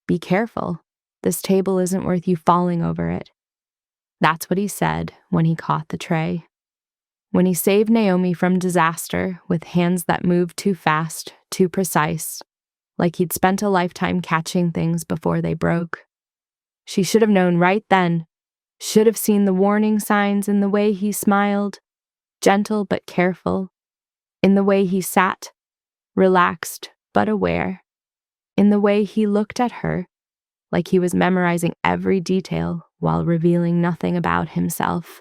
Be careful. This table isn't worth you falling over it. That's what he said when he caught the tray. When he saved Naomi from disaster with hands that moved too fast, too precise, like he'd spent a lifetime catching things before they broke. She should have known right then, should have seen the warning signs in the way he smiled, gentle but careful, in the way he sat, relaxed but aware, in the way he looked at her, like he was memorizing every detail while revealing nothing about himself.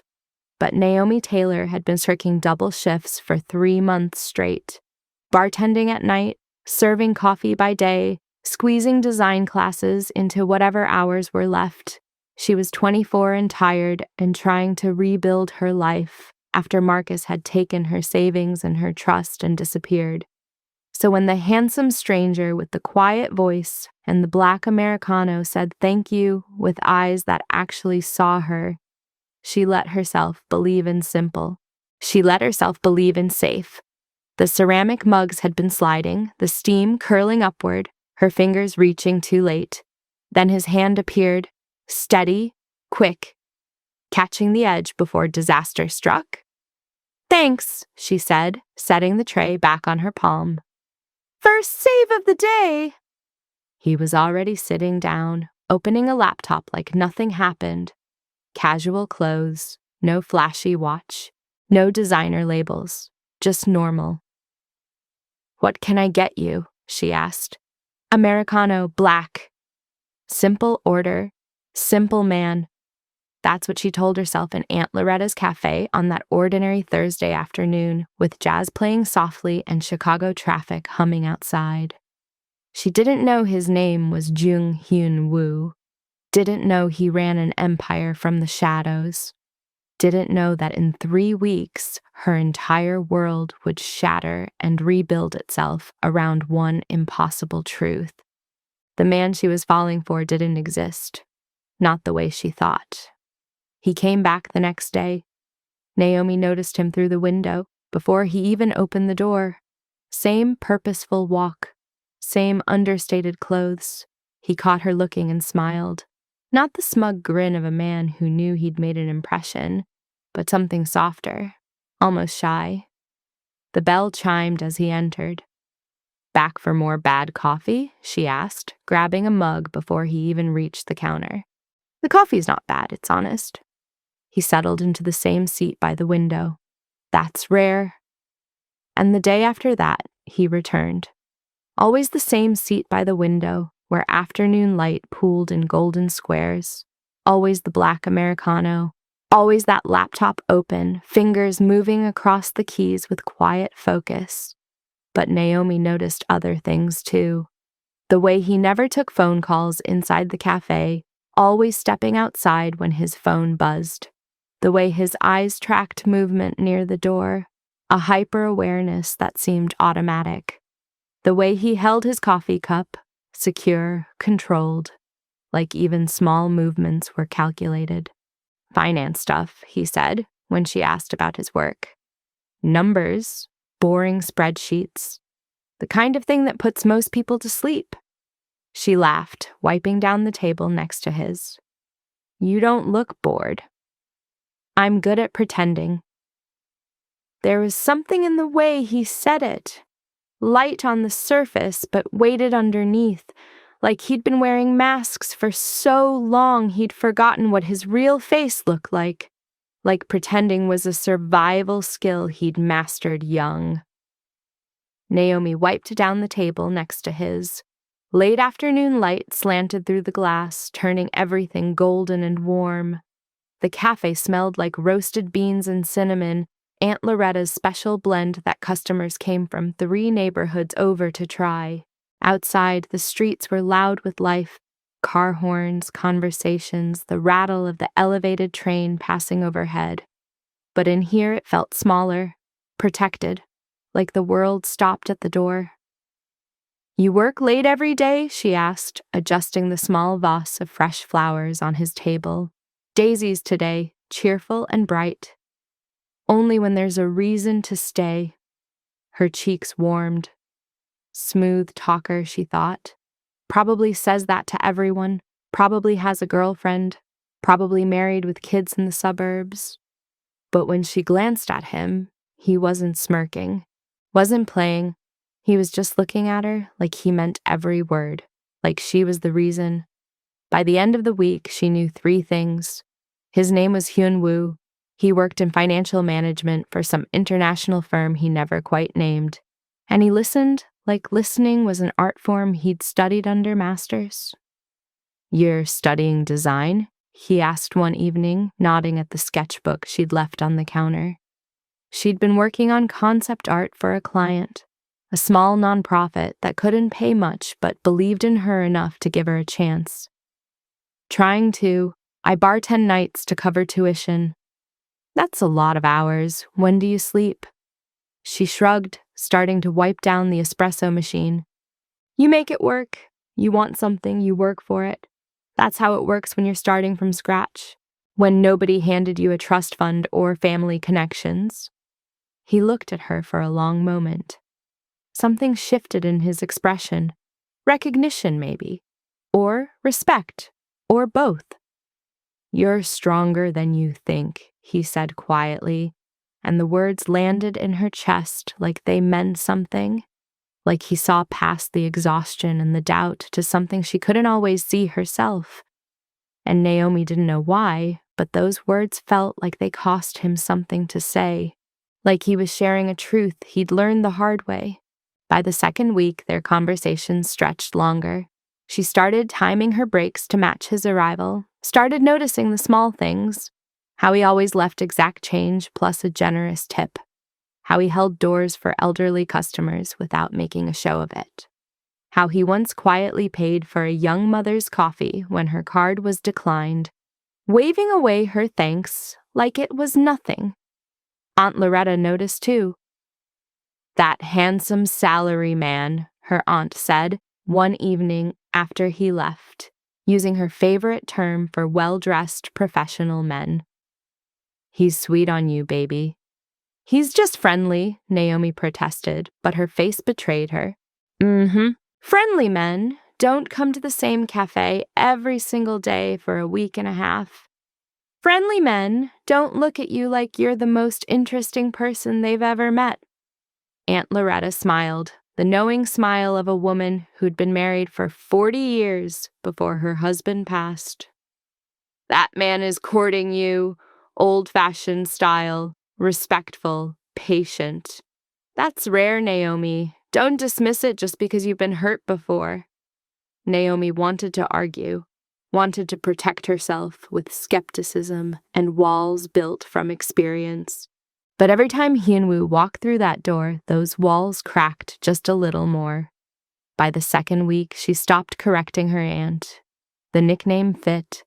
But Naomi Taylor had been working double shifts for 3 months straight, bartending at night, serving coffee by day, squeezing design classes into whatever hours were left. She was 24 and tired and trying to rebuild her life after Marcus had taken her savings and her trust and disappeared. So when the handsome stranger with the quiet voice and the black Americano said thank you with eyes that actually saw her, she let herself believe in simple. She let herself believe in safe. The ceramic mugs had been sliding, the steam curling upward, her fingers reaching too late. Then his hand appeared, steady, quick, catching the edge before disaster struck. "Thanks," she said, setting the tray back on her palm. "First save of the day!" He was already sitting down, opening a laptop like nothing happened. Casual clothes, no flashy watch, no designer labels, just normal. "What can I get you?" she asked. "Americano, black." Simple order, simple man. That's what she told herself in Aunt Loretta's cafe on that ordinary Thursday afternoon, with jazz playing softly and Chicago traffic humming outside. She didn't know his name was Jung Hyun Woo. Didn't know he ran an empire from the shadows. Didn't know that in 3 weeks, her entire world would shatter and rebuild itself around one impossible truth. The man she was falling for didn't exist. Not the way she thought. He came back the next day. Naomi noticed him through the window before he even opened the door. Same purposeful walk. Same understated clothes. He caught her looking and smiled. Not the smug grin of a man who knew he'd made an impression, but something softer, almost shy. The bell chimed as he entered. "Back for more bad coffee?" she asked, grabbing a mug before he even reached the counter. "The coffee's not bad, it's honest." He settled into the same seat by the window. "That's rare." And the day after that, he returned. Always the same seat by the window, where afternoon light pooled in golden squares. Always the black Americano. Always that laptop open, fingers moving across the keys with quiet focus. But Naomi noticed other things too. The way he never took phone calls inside the cafe, always stepping outside when his phone buzzed. The way his eyes tracked movement near the door, a hyper-awareness that seemed automatic. The way he held his coffee cup, secure, controlled, like even small movements were calculated. "Finance stuff," he said when she asked about his work. "Numbers, boring spreadsheets, the kind of thing that puts most people to sleep." She laughed, wiping down the table next to his. "You don't look bored." "I'm good at pretending." There was something in the way he said it. Light on the surface, but weighted underneath, like he'd been wearing masks for so long he'd forgotten what his real face looked like pretending was a survival skill he'd mastered young. Naomi wiped down the table next to his. Late afternoon light slanted through the glass, turning everything golden and warm. The cafe smelled like roasted beans and cinnamon, Aunt Loretta's special blend that customers came from 3 neighborhoods over to try. Outside, the streets were loud with life. Car horns, conversations, the rattle of the elevated train passing overhead. But in here it felt smaller, protected, like the world stopped at the door. "You work late every day?" she asked, adjusting the small vase of fresh flowers on his table. "Daisies today, cheerful and bright." "Only when there's a reason to stay." Her cheeks warmed. Smooth talker, she thought. probably says that to everyone, probably has a girlfriend, probably married with kids in the suburbs. But when she glanced at him, he wasn't smirking, wasn't playing. He was just looking at her like he meant every word, like she was the reason. By the end of the week, she knew 3 things. His name was Hyun Woo. He worked in financial management for some international firm he never quite named. And he listened like listening was an art form he'd studied under masters. "You're studying design?" he asked one evening, nodding at the sketchbook she'd left on the counter. She'd been working on concept art for a client, a small nonprofit that couldn't pay much but believed in her enough to give her a chance. "Trying to. I bartend nights to cover tuition." "That's a lot of hours. When do you sleep?" She shrugged, starting to wipe down the espresso machine. "You make it work. You want something, you work for it. That's how it works when you're starting from scratch, when nobody handed you a trust fund or family connections." He looked at her for a long moment. Something shifted in his expression. Recognition, maybe. Or respect. Or both. "You're stronger than you think," he said quietly, and the words landed in her chest like they meant something, like he saw past the exhaustion and the doubt to something she couldn't always see herself. And Naomi didn't know why, but those words felt like they cost him something to say, like he was sharing a truth he'd learned the hard way. By the second week, their conversation stretched longer. She started timing her breaks to match his arrival, started noticing the small things, how he always left exact change plus a generous tip, how he held doors for elderly customers without making a show of it, how he once quietly paid for a young mother's coffee when her card was declined, waving away her thanks like it was nothing. Aunt Loretta noticed too. "That handsome salaryman," her aunt said one evening after he left, using her favorite term for well-dressed professional men. "He's sweet on you, baby." "He's just friendly," Naomi protested, but her face betrayed her. Friendly men don't come to the same cafe every single day for a week and a half. Friendly men don't look at you like you're the most interesting person they've ever met." Aunt Loretta smiled, the knowing smile of a woman who'd been married for 40 years before her husband passed. "That man is courting you, old-fashioned style, respectful, patient. That's rare, Naomi. Don't dismiss it just because you've been hurt before." Naomi wanted to argue, wanted to protect herself with skepticism and walls built from experience. But every time Hyunwoo walked through that door, those walls cracked just a little more. By the second week, she stopped correcting her aunt. The nickname fit.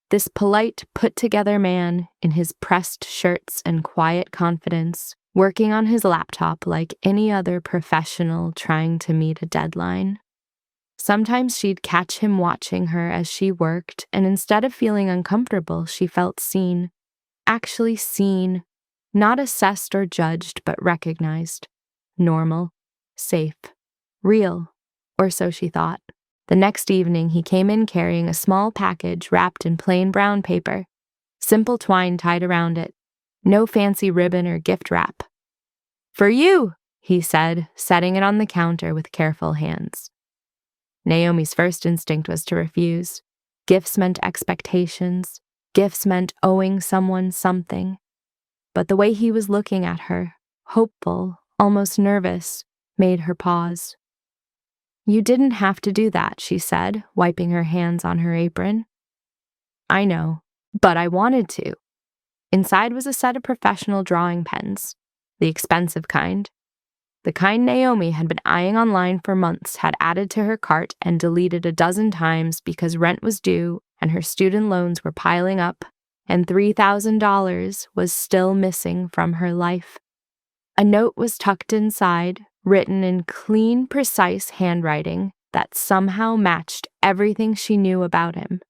This polite, put-together man, in his pressed shirts and quiet confidence, working on his laptop like any other professional trying to meet a deadline. Sometimes she'd catch him watching her as she worked, and instead of feeling uncomfortable, she felt seen. Actually seen. Not assessed or judged, but recognized. Normal. Safe. Real. Or so she thought. The next evening, he came in carrying a small package wrapped in plain brown paper. Simple twine tied around it. No fancy ribbon or gift wrap. "For you," he said, setting it on the counter with careful hands. Naomi's first instinct was to refuse. Gifts meant expectations. Gifts meant owing someone something. But the way he was looking at her, hopeful, almost nervous, made her pause. "You didn't have to do that," she said, wiping her hands on her apron. "I know, but I wanted to." Inside was a set of professional drawing pens, the expensive kind. The kind Naomi had been eyeing online for months, had added to her cart and deleted a dozen times because rent was due and her student loans were piling up, and $3,000 was still missing from her life. A note was tucked inside, written in clean, precise handwriting that somehow matched everything she knew about him.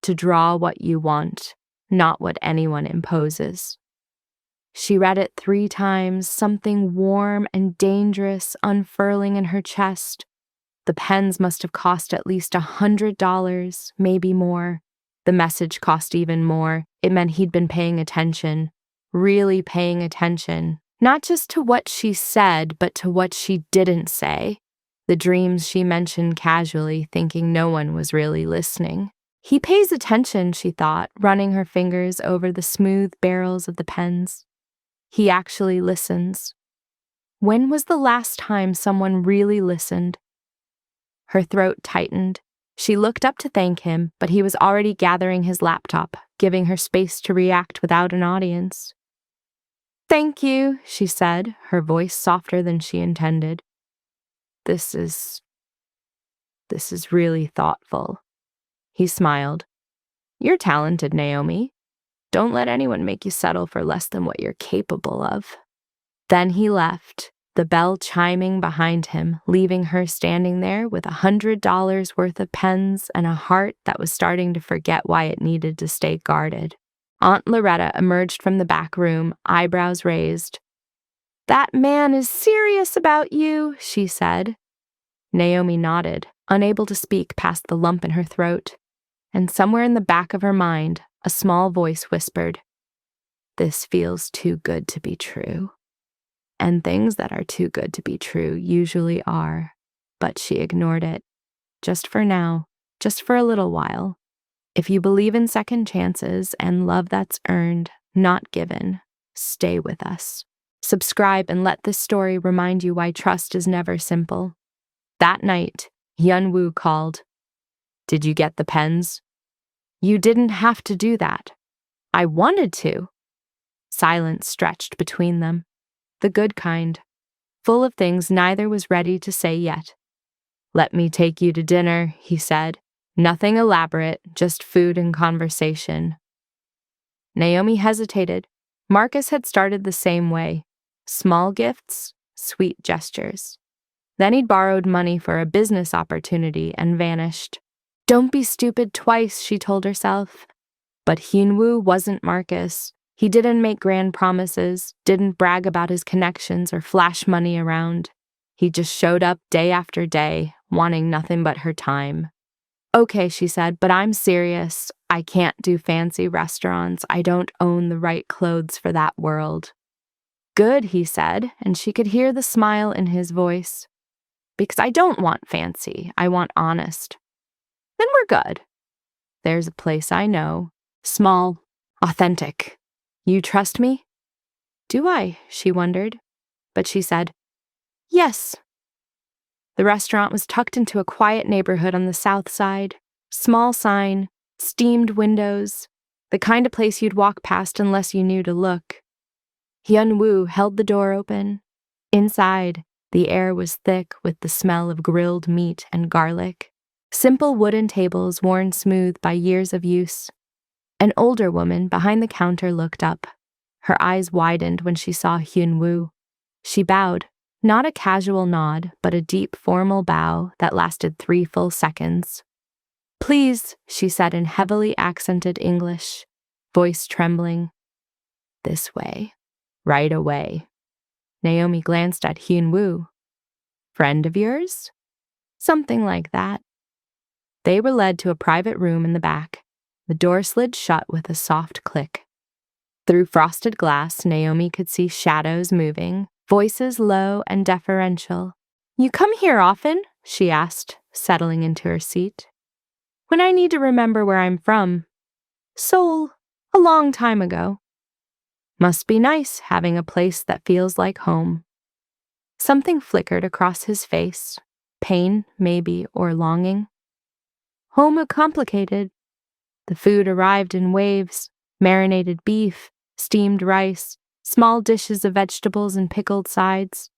"To draw what you want, not what anyone imposes." She read it 3 times, something warm and dangerous unfurling in her chest. The pens must have cost at least $100, maybe more. The message cost even more. It meant he'd been paying attention, really paying attention, not just to what she said, but to what she didn't say. The dreams she mentioned casually, thinking no one was really listening. He pays attention, she thought, running her fingers over the smooth barrels of the pens. He actually listens. When was the last time someone really listened? Her throat tightened. She looked up to thank him, but he was already gathering his laptop, giving her space to react without an audience. "Thank you," she said, her voice softer than she intended. This is really thoughtful." He smiled. "You're talented, Naomi. Don't let anyone make you settle for less than what you're capable of." Then he left, the bell chiming behind him, leaving her standing there with $100 worth of pens and a heart that was starting to forget why it needed to stay guarded. Aunt Loretta emerged from the back room, eyebrows raised. "That man is serious about you," she said. Naomi nodded, unable to speak past the lump in her throat. And somewhere in the back of her mind, a small voice whispered, "This feels too good to be true." And things that are too good to be true usually are. But she ignored it. Just for now, just for a little while. If you believe in second chances and love that's earned, not given, stay with us. Subscribe and let this story remind you why trust is never simple. That night, Hyun-woo called. "Did you get the pens?" "You didn't have to do that." "I wanted to." Silence stretched between them. The good kind, full of things neither was ready to say yet. "Let me take you to dinner," he said. "Nothing elaborate, just food and conversation." Naomi hesitated. Marcus had started the same way. Small gifts, sweet gestures. Then he'd borrowed money for a business opportunity and vanished. Don't be stupid twice, she told herself. But Hyun-woo wasn't Marcus. He didn't make grand promises, didn't brag about his connections or flash money around. He just showed up day after day, wanting nothing but her time. "Okay," she said, "but I'm serious. I can't do fancy restaurants. I don't own the right clothes for that world." "Good," he said, and she could hear the smile in his voice. "Because I don't want fancy. I want honest." "Then we're good." "There's a place I know. Small. Authentic. You trust me?" "Do I?" she wondered. But she said, "Yes." The restaurant was tucked into a quiet neighborhood on the south side. Small sign, steamed windows, the kind of place you'd walk past unless you knew to look. Hyun-woo held the door open. Inside, the air was thick with the smell of grilled meat and garlic. Simple wooden tables worn smooth by years of use. An older woman behind the counter looked up. Her eyes widened when she saw Hyun-woo. She bowed, not a casual nod, but a deep, formal bow that lasted 3 full seconds. "Please," she said in heavily accented English, voice trembling. "This way. Right away." Naomi glanced at Hyun-woo. "Friend of yours?" "Something like that." They were led to a private room in the back. The door slid shut with a soft click. Through frosted glass, Naomi could see shadows moving, voices low and deferential. "You come here often?" she asked, settling into her seat. "When I need to remember where I'm from." "Seoul, a long time ago." "Must be nice having a place that feels like home." Something flickered across his face. Pain, maybe, or longing. Home complicated. The food arrived in waves: marinated beef, steamed rice, small dishes of vegetables and pickled sides.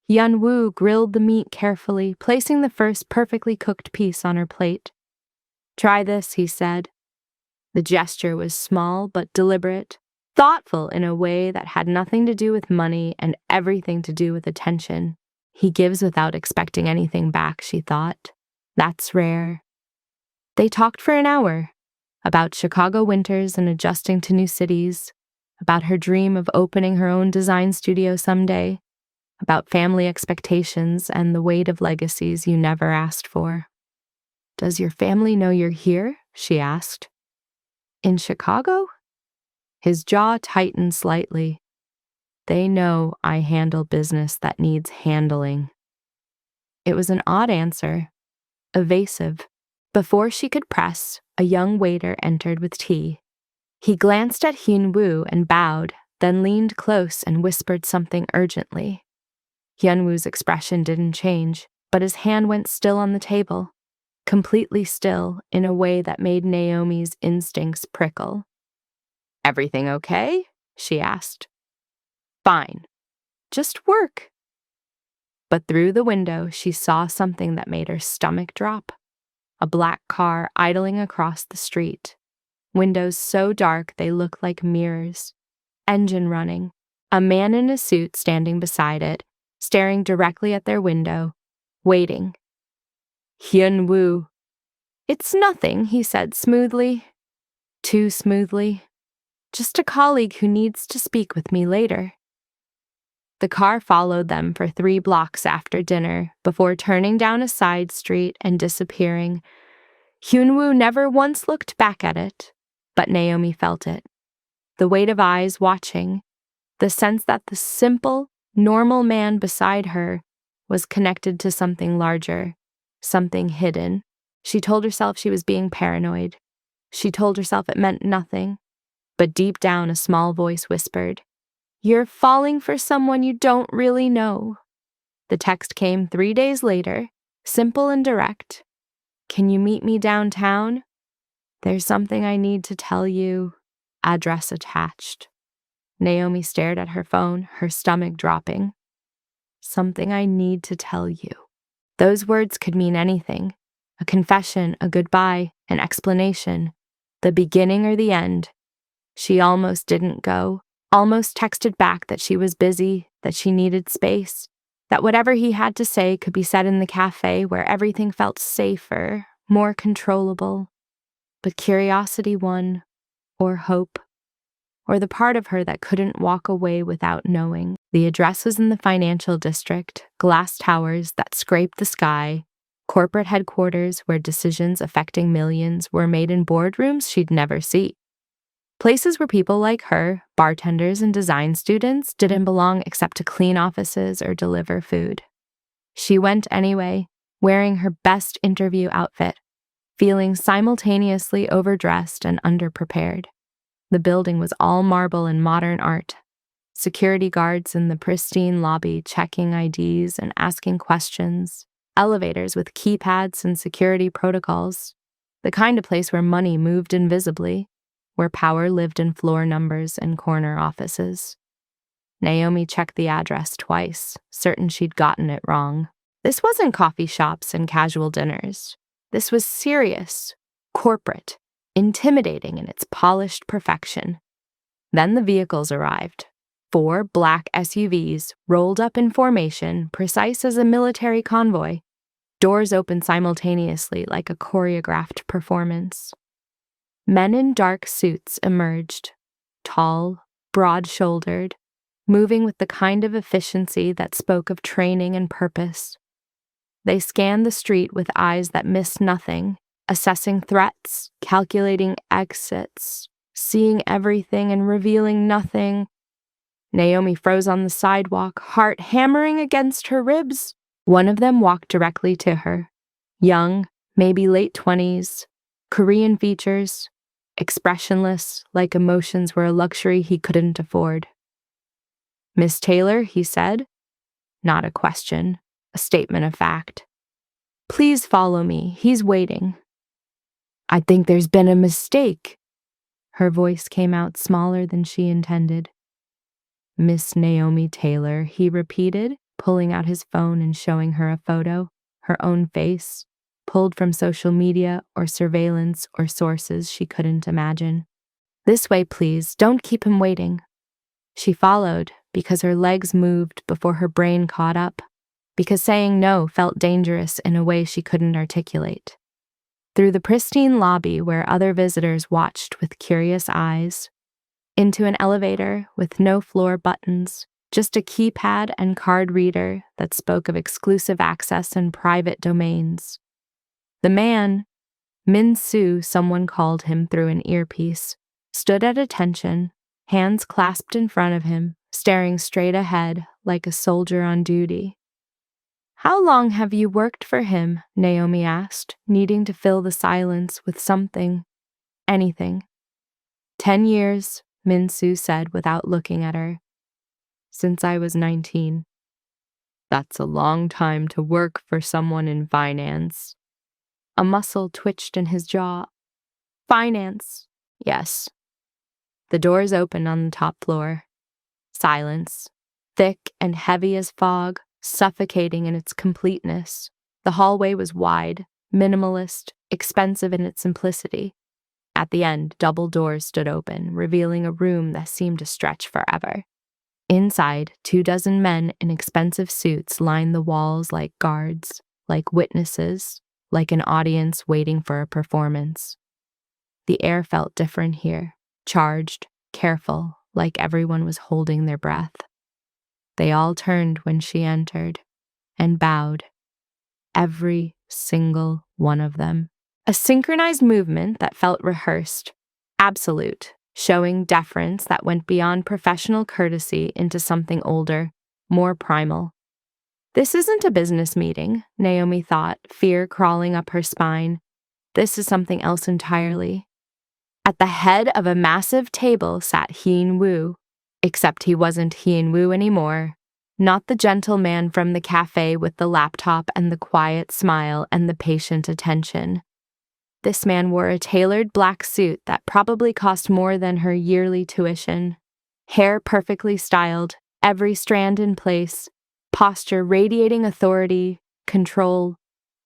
Hyun-woo grilled the meat carefully, placing the first perfectly cooked piece on her plate. "Try this," he said. The gesture was small but deliberate, thoughtful in a way that had nothing to do with money and everything to do with attention. He gives without expecting anything back, she thought. That's rare. They talked for an hour, about Chicago winters and adjusting to new cities, about her dream of opening her own design studio someday, about family expectations and the weight of legacies you never asked for. "Does your family know you're here?" she asked. "In Chicago?" His jaw tightened slightly. "They know I handle business that needs handling." It was an odd answer, evasive. Before she could press, a young waiter entered with tea. He glanced at Hyun-woo and bowed, then leaned close and whispered something urgently. Hyun-woo's expression didn't change, but his hand went still on the table, completely still in a way that made Naomi's instincts prickle. "Everything okay?" she asked. "Fine. Just work." But through the window, she saw something that made her stomach drop. A black car idling across the street. Windows so dark they looked like mirrors. Engine running. A man in a suit standing beside it, staring directly at their window, waiting. Hyun-woo. "It's nothing," he said smoothly. Too smoothly. "Just a colleague who needs to speak with me later." The car followed them for 3 blocks after dinner before turning down a side street and disappearing. Hyun-woo never once looked back at it, but Naomi felt it. The weight of eyes watching, the sense that the simple, normal man beside her was connected to something larger, something hidden. She told herself she was being paranoid. She told herself it meant nothing. But deep down, a small voice whispered, "You're falling for someone you don't really know." The text came 3 days later, simple and direct. "Can you meet me downtown? There's something I need to tell you." Address attached. Naomi stared at her phone, her stomach dropping. "Something I need to tell you." Those words could mean anything. A confession, a goodbye, an explanation. The beginning or the end. She almost didn't go. Almost texted back that she was busy, that she needed space, that whatever he had to say could be said in the cafe where everything felt safer, more controllable. But curiosity won, or hope, or the part of her that couldn't walk away without knowing. The address was in the financial district, glass towers that scraped the sky, corporate headquarters where decisions affecting millions were made in boardrooms she'd never see. Places where people like her, bartenders and design students, didn't belong except to clean offices or deliver food. She went anyway, wearing her best interview outfit, feeling simultaneously overdressed and underprepared. The building was all marble and modern art. Security guards in the pristine lobby checking IDs and asking questions. Elevators with keypads and security protocols. The kind of place where money moved invisibly, where power lived in floor numbers and corner offices. Naomi checked the address twice, certain she'd gotten it wrong. This wasn't coffee shops and casual dinners. This was serious, corporate, intimidating in its polished perfection. Then the vehicles arrived. 4 black SUVs rolled up in formation, precise as a military convoy. Doors opened simultaneously like a choreographed performance. Men in dark suits emerged, tall, broad-shouldered, moving with the kind of efficiency that spoke of training and purpose. They scanned the street with eyes that missed nothing, assessing threats, calculating exits, seeing everything and revealing nothing. Naomi froze on the sidewalk, heart hammering against her ribs. One of them walked directly to her. Young, maybe late 20s, Korean features, expressionless, like emotions were a luxury he couldn't afford. "Miss Taylor," he said. Not a question, a statement of fact. "Please follow me, he's waiting." "I think there's been a mistake." Her voice came out smaller than she intended. "Miss Naomi Taylor," he repeated, pulling out his phone and showing her a photo, her own face, pulled from social media or surveillance or sources she couldn't imagine. "This way, please. Don't keep him waiting." She followed because her legs moved before her brain caught up, because saying no felt dangerous in a way she couldn't articulate. Through the pristine lobby where other visitors watched with curious eyes, into an elevator with no floor buttons, Just a keypad and card reader that spoke of exclusive access and private domains. The man, Min Soo, someone called him through an earpiece, stood at attention, hands clasped in front of him, staring straight ahead like a soldier on duty. "How long have you worked for him?" Naomi asked, needing to fill the silence with something, anything. 10 years, Min Soo said without looking at her. "Since I was 19. "That's a long time to work for someone in finance." A muscle twitched in his jaw. "Finance, yes." The doors opened on the top floor. Silence, thick and heavy as fog, suffocating in its completeness. The hallway was wide, minimalist, expensive in its simplicity. At the end, double doors stood open, revealing a room that seemed to stretch forever. Inside, 24 men in expensive suits lined the walls like guards, like witnesses, like an audience waiting for a performance. The air felt different here, charged, careful, like everyone was holding their breath. They all turned when she entered, and bowed. Every single one of them. A synchronized movement that felt rehearsed, absolute, showing deference that went beyond professional courtesy into something older, more primal. This isn't a business meeting, Naomi thought, fear crawling up her spine. This is something else entirely. At the head of a massive table sat Hien Woo, except he wasn't Hien Woo anymore. Not the gentleman from the cafe with the laptop and the quiet smile and the patient attention. This man wore a tailored black suit that probably cost more than her yearly tuition. Hair perfectly styled, every strand in place, posture radiating authority, control,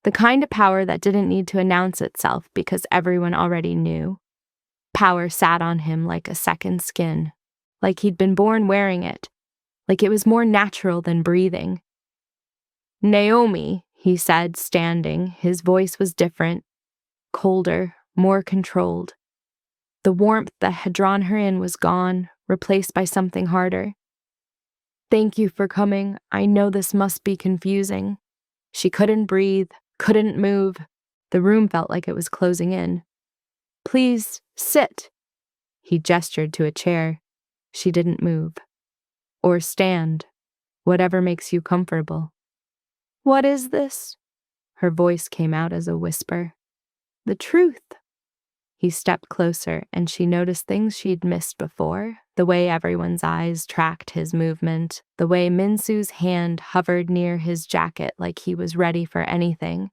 the kind of power that didn't need to announce itself because everyone already knew. Power sat on him like a second skin, like he'd been born wearing it, like it was more natural than breathing. "Naomi," he said, standing. His voice was different, colder, more controlled. The warmth that had drawn her in was gone, replaced by something harder. "Thank you for coming. I know this must be confusing." She couldn't breathe, couldn't move. The room felt like it was closing in. "Please, sit." He gestured to a chair. She didn't move. "Or stand. Whatever makes you comfortable." "What is this?" Her voice came out as a whisper. "The truth." He stepped closer, and she noticed things she'd missed before, the way everyone's eyes tracked his movement, the way Min Soo's hand hovered near his jacket like he was ready for anything,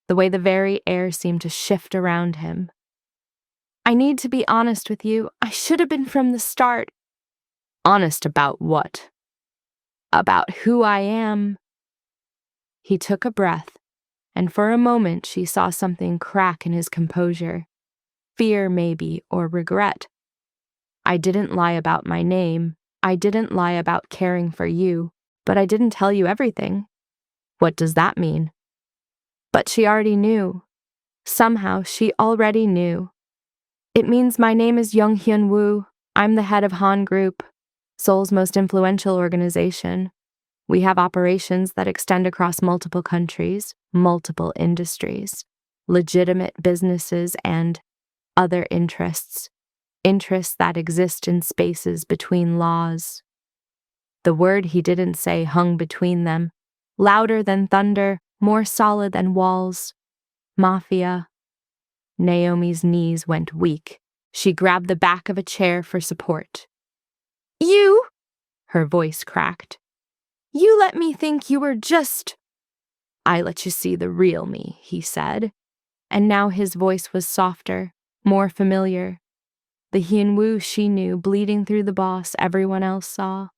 the way the very air seemed to shift around him. "I need to be honest with you. I should have been from the start." "Honest about what?" "About who I am." He took a breath, and for a moment she saw something crack in his composure. Fear, maybe, or regret. "I didn't lie about my name. I didn't lie about caring for you, but I didn't tell you everything." "What does that mean?" But she already knew. Somehow, she already knew. "It means my name is Young Hyun Woo. I'm the head of Han Group, Seoul's most influential organization. We have operations that extend across multiple countries, multiple industries, legitimate businesses, and other interests that exist in spaces between laws." The word he didn't say hung between them, louder than thunder, more solid than walls. Mafia. Naomi's knees went weak. She grabbed the back of a chair for support. "You?" Her voice cracked. "You let me think you were just—" "I let you see the real me," he said. And now his voice was softer, more familiar. The Hyun Woo she knew bleeding through the boss everyone else saw.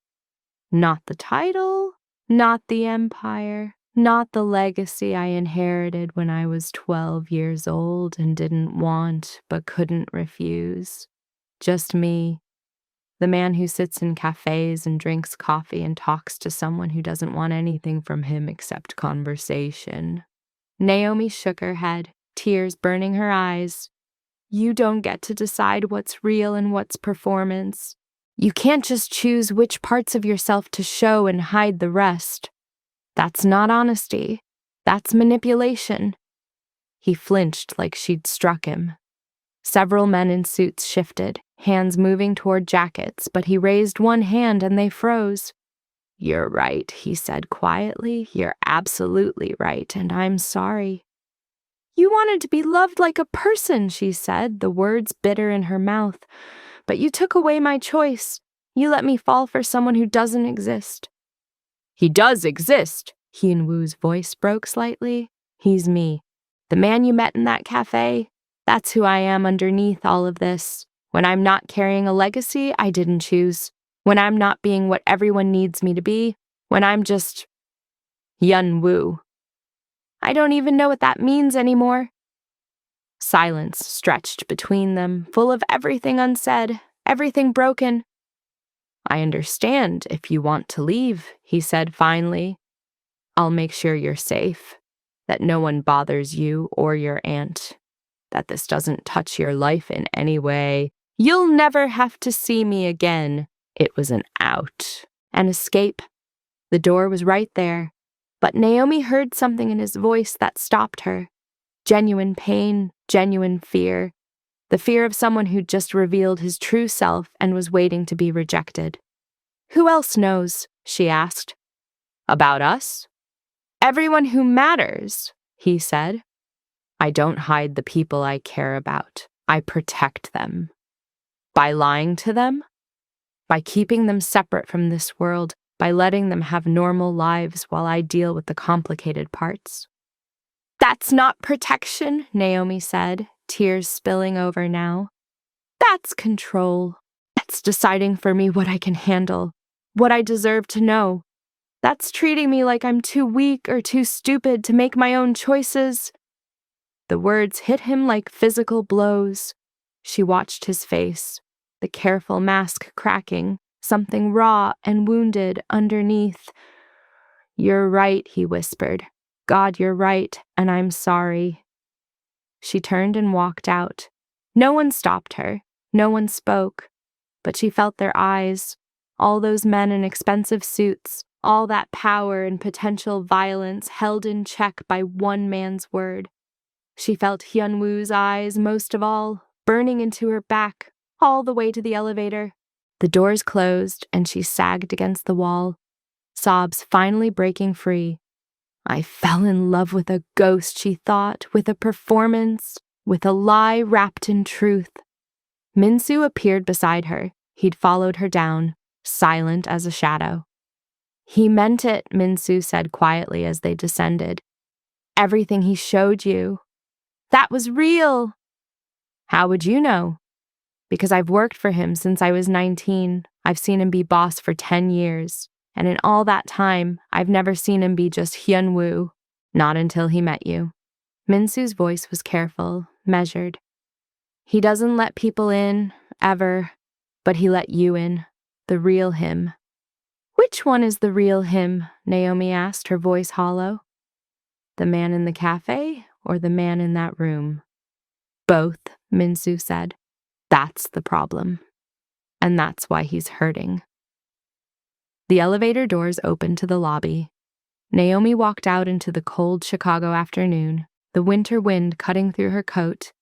Not the title, not the empire, not the legacy I inherited when I was 12 years old and didn't want but couldn't refuse. Just me, the man who sits in cafes and drinks coffee and talks to someone who doesn't want anything from him except conversation. Naomi shook her head, tears burning her eyes. "You don't get to decide what's real and what's performance. You can't just choose which parts of yourself to show and hide the rest. That's not honesty. That's manipulation. He flinched like she'd struck him. Several men in suits shifted, hands moving toward jackets, but he raised one hand and they froze. "You're right," he said quietly. "You're absolutely right, and I'm sorry." "You wanted to be loved like a person," she said, the words bitter in her mouth. "But you took away my choice. You let me fall for someone who doesn't exist." "He does exist," Hyun-woo's voice broke slightly. "He's me. The man you met in that cafe, that's who I am underneath all of this. When I'm not carrying a legacy I didn't choose. When I'm not being what everyone needs me to be. When I'm just Hyun-woo. I don't even know what that means anymore." Silence stretched between them, full of everything unsaid, everything broken. "I understand if you want to leave," he said finally. "I'll make sure you're safe, that no one bothers you or your aunt, that this doesn't touch your life in any way. You'll never have to see me again." It was an out, an escape. The door was right there, but Naomi heard something in his voice that stopped her. Genuine pain, genuine fear. The fear of someone who'd just revealed his true self and was waiting to be rejected. "Who else knows?" she asked. "About us?" "Everyone who matters," he said. "I don't hide the people I care about. I protect them." By lying to them? By keeping them separate from this world, by letting them have normal lives while I deal with the complicated parts. "That's not protection," Naomi said, tears spilling over now. "That's control. That's deciding for me what I can handle, what I deserve to know. That's treating me like I'm too weak or too stupid to make my own choices." The words hit him like physical blows. She watched his face, the careful mask cracking, something raw and wounded underneath. "You're right," he whispered. "God, you're right, and I'm sorry." She turned and walked out. No one stopped her. No one spoke. But she felt their eyes, all those men in expensive suits, all that power and potential violence held in check by one man's word. She felt Hyun-woo's eyes most of all, burning into her back, all the way to the elevator. The doors closed, and she sagged against the wall, sobs finally breaking free. I fell in love with a ghost, she thought, with a performance, with a lie wrapped in truth. Min-soo appeared beside her. He'd followed her down, silent as a shadow. "He meant it," Min-soo said quietly as they descended. "Everything he showed you. That was real." "How would you know?" "Because I've worked for him since I was 19. I've seen him be boss for 10 years. And in all that time, I've never seen him be just Hyun-woo. Not until he met you." Min-soo's voice was careful, measured. "He doesn't let people in, ever. But he let you in. The real him." "Which one is the real him?" Naomi asked, her voice hollow. "The man in the cafe or the man in that room?" "Both," Min-soo said. "That's the problem. And that's why he's hurting." The elevator doors opened to the lobby. Naomi walked out into the cold Chicago afternoon, the winter wind cutting through her coat,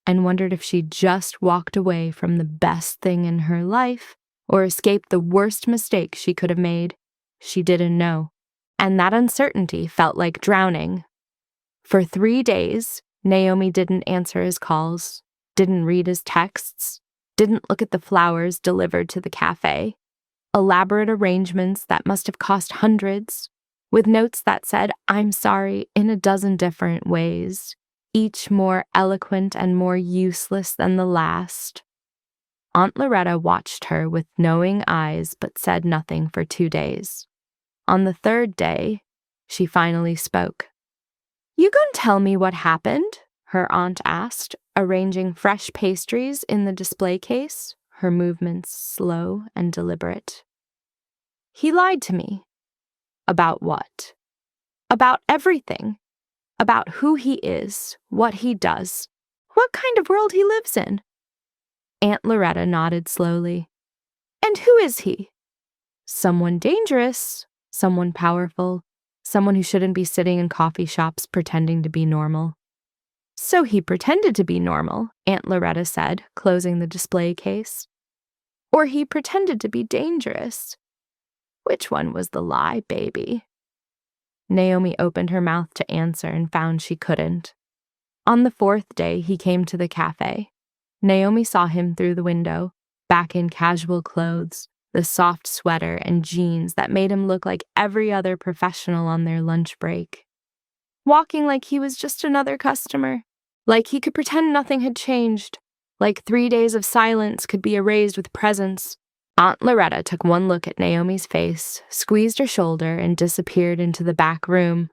and wondered if she'd just walked away from the best thing in her life or escaped the worst mistake she could have made. She didn't know. And that uncertainty felt like drowning. For 3 days, Naomi didn't answer his calls, didn't read his texts, didn't look at the flowers delivered to the cafe. Elaborate arrangements that must have cost hundreds, with notes that said, "I'm sorry," in a dozen different ways, each more eloquent and more useless than the last. Aunt Loretta watched her with knowing eyes but said nothing for 2 days. On the 3rd day, she finally spoke. "You gonna tell me what happened?" her aunt asked, arranging fresh pastries in the display case, her movements slow and deliberate. "He lied to me." "About what?" "About everything. About who he is, what he does, what kind of world he lives in." Aunt Loretta nodded slowly. And who is he? Someone dangerous, someone powerful, someone who shouldn't be sitting in coffee shops pretending to be normal. So he pretended to be normal, Aunt Loretta said, closing the display case. Or he pretended to be dangerous. Which one was the lie, baby? Naomi opened her mouth to answer and found she couldn't. On the fourth day, he came to the cafe. Naomi saw him through the window, back in casual clothes, the soft sweater and jeans that made him look like every other professional on their lunch break. Walking like he was just another customer, like he could pretend nothing had changed, like 3 days of silence could be erased with presence. Aunt Loretta took one look at Naomi's face, squeezed her shoulder, and disappeared into the back room.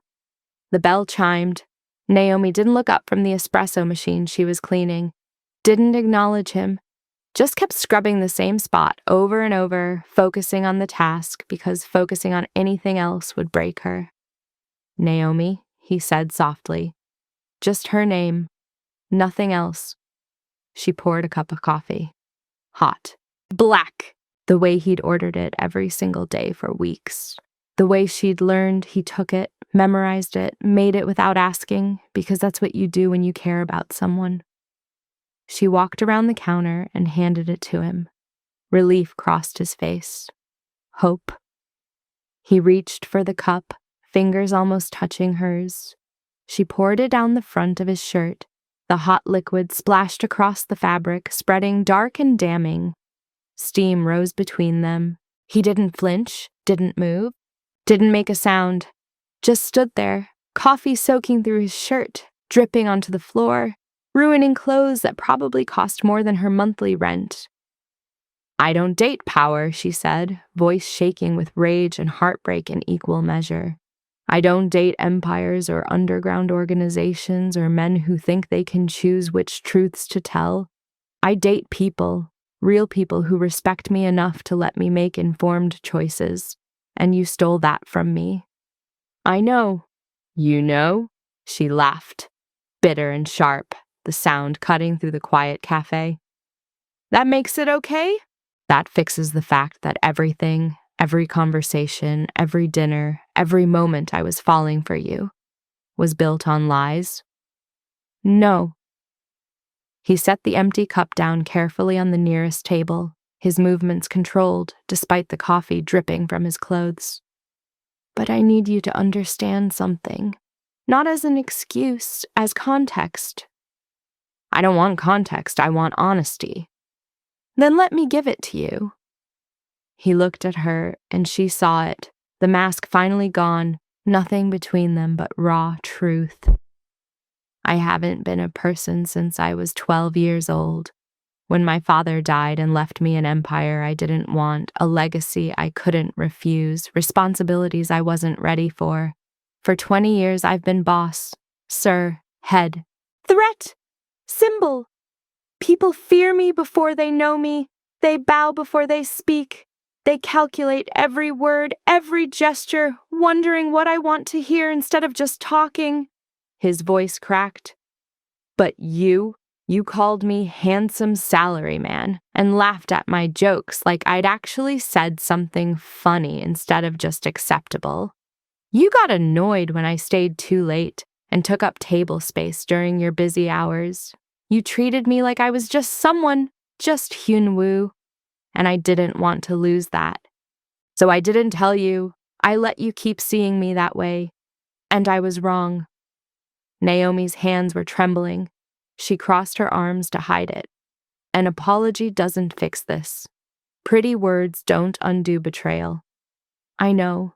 The bell chimed. Naomi didn't look up from the espresso machine she was cleaning, didn't acknowledge him, just kept scrubbing the same spot over and over, focusing on the task because focusing on anything else would break her. Naomi, he said softly. Just her name, nothing else. She poured a cup of coffee. Hot. Black. The way he'd ordered it every single day for weeks. The way she'd learned he took it, memorized it, made it without asking, because that's what you do when you care about someone. She walked around the counter and handed it to him. Relief crossed his face. Hope. He reached for the cup, fingers almost touching hers. She poured it down the front of his shirt. The hot liquid splashed across the fabric, spreading dark and damning. Steam rose between them. He didn't flinch, didn't move, didn't make a sound. Just stood there, coffee soaking through his shirt, dripping onto the floor, ruining clothes that probably cost more than her monthly rent. I don't date power, she said, voice shaking with rage and heartbreak in equal measure. I don't date empires or underground organizations or men who think they can choose which truths to tell. I date people, real people who respect me enough to let me make informed choices, and you stole that from me. I know. You know? She laughed, bitter and sharp, the sound cutting through the quiet cafe. That makes it okay? That fixes the fact that everything, every conversation, every dinner, every moment I was falling for you was built on lies? No. He set the empty cup down carefully on the nearest table, his movements controlled despite the coffee dripping from his clothes. But I need you to understand something, not as an excuse, as context. I don't want context, I want honesty. Then let me give it to you. He looked at her, and she saw it, the mask finally gone, nothing between them but raw truth. I haven't been a person since I was 12 years old, when my father died and left me an empire I didn't want, a legacy I couldn't refuse, responsibilities I wasn't ready for. For 20 years I've been boss, sir, head, threat, symbol. People fear me before they know me. They bow before they speak. They calculate every word, every gesture, wondering what I want to hear instead of just talking. His voice cracked. But you called me handsome salaryman and laughed at my jokes like I'd actually said something funny instead of just acceptable. You got annoyed when I stayed too late and took up table space during your busy hours. You treated me like I was just someone, just Hyunwoo, and I didn't want to lose that. So I didn't tell you. I let you keep seeing me that way, and I was wrong. Naomi's hands were trembling. She crossed her arms to hide it. An apology doesn't fix this. Pretty words don't undo betrayal. I know,